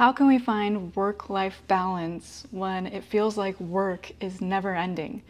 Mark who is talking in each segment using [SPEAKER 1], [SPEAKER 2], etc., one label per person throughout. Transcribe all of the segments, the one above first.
[SPEAKER 1] How can we find work-life balance when it feels like work is never ending?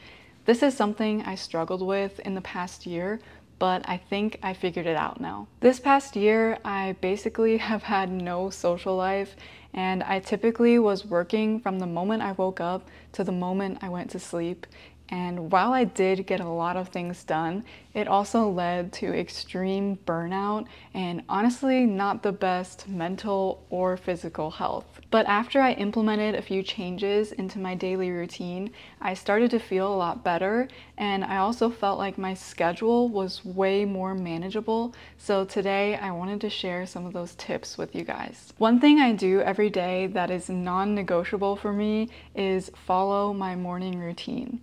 [SPEAKER 1] This is something I struggled with in the past year, but I think I figured it out now. This past year, I basically have had no social life, and I typically was working from the moment I woke up to the moment I went to sleep. And while I did get a lot of things done, it also led to extreme burnout and honestly not the best mental or physical health. But after I implemented a few changes into my daily routine, I started to feel a lot better, and I also felt like my schedule was way more manageable. So today I wanted to share some of those tips with you guys. One thing I do every day that is non-negotiable for me is follow my morning routine.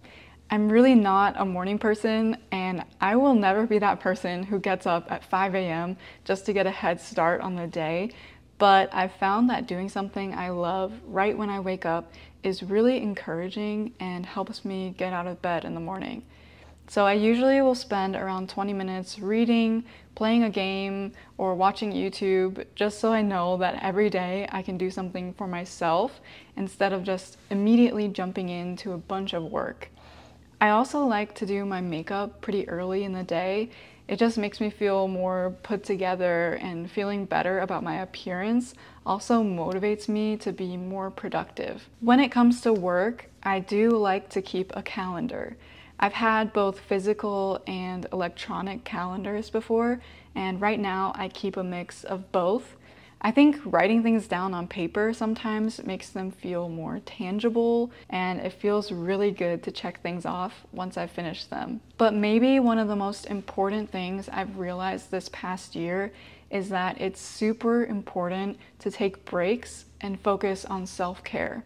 [SPEAKER 1] I'm really not a morning person, and I will never be that person who gets up at 5 a.m. just to get a head start on the day, but I've found that doing something I love right when I wake up is really encouraging and helps me get out of bed in the morning. So I usually will spend around 20 minutes reading, playing a game, or watching YouTube, just so I know that every day I can do something for myself instead of just immediately jumping into a bunch of work. I also like to do my makeup pretty early in the day. It just makes me feel more put together, and feeling better about my appearance also motivates me to be more productive. When it comes to work, I do like to keep a calendar. I've had both physical and electronic calendars before, and right now I keep a mix of both. I think writing things down on paper sometimes makes them feel more tangible, and it feels really good to check things off once I've finished them. But maybe one of the most important things I've realized this past year is that it's super important to take breaks and focus on self-care.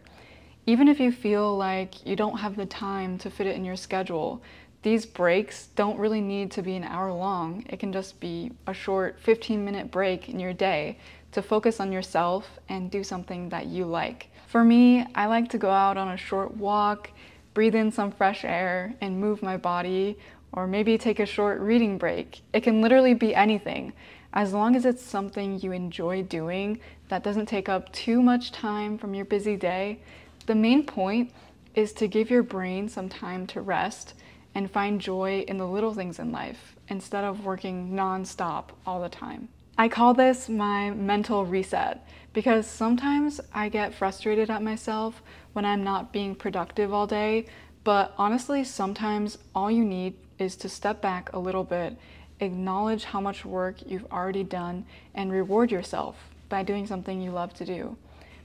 [SPEAKER 1] Even if you feel like you don't have the time to fit it in your schedule, these breaks don't really need to be an hour long. It can just be a short 15-minute break in your day to focus on yourself and do something that you like. For me, I like to go out on a short walk, breathe in some fresh air, and move my body, or maybe take a short reading break. It can literally be anything, as long as it's something you enjoy doing that doesn't take up too much time from your busy day. The main point is to give your brain some time to rest and find joy in the little things in life instead of working non-stop all the time. I call this my mental reset because sometimes I get frustrated at myself when I'm not being productive all day, but honestly, sometimes all you need is to step back a little bit, acknowledge how much work you've already done, and reward yourself by doing something you love to do.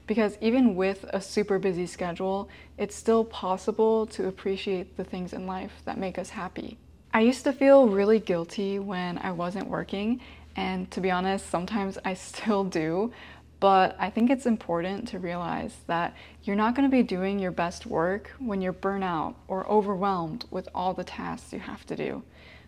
[SPEAKER 1] Because even with a super busy schedule, it's still possible to appreciate the things in life that make us happy. I used to feel really guilty when I wasn't working, and to be honest, sometimes I still do, but I think it's important to realize that you're not going to be doing your best work when you're burnt out or overwhelmed with all the tasks you have to do.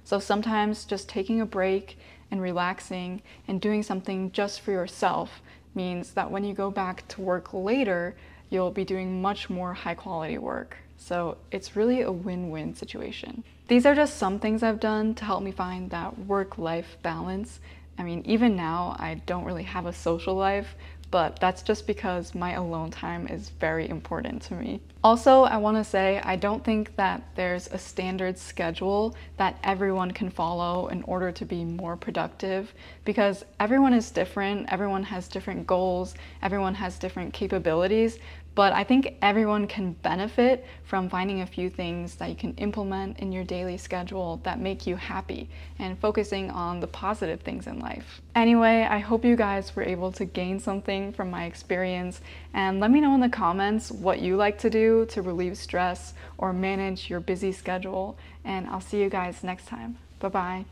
[SPEAKER 1] So sometimes just taking a break and relaxing and doing something just for yourself means that when you go back to work later, you'll be doing much more high quality work. So it's really a win-win situation. These are just some things I've done to help me find that work-life balance. I mean, even now, I don't really have a social life, but that's just because my alone time is very important to me. Also, I want to say I don't think that there's a standard schedule that everyone can follow in order to be more productive, because everyone is different, everyone has different goals, everyone has different capabilities, but I think everyone can benefit from finding a few things that you can implement in your daily schedule that make you happy and focusing on the positive things in life. Anyway, I hope you guys were able to gain something from my experience, and let me know in the comments what you like to do to relieve stress or manage your busy schedule, and I'll see you guys next time. Bye-bye.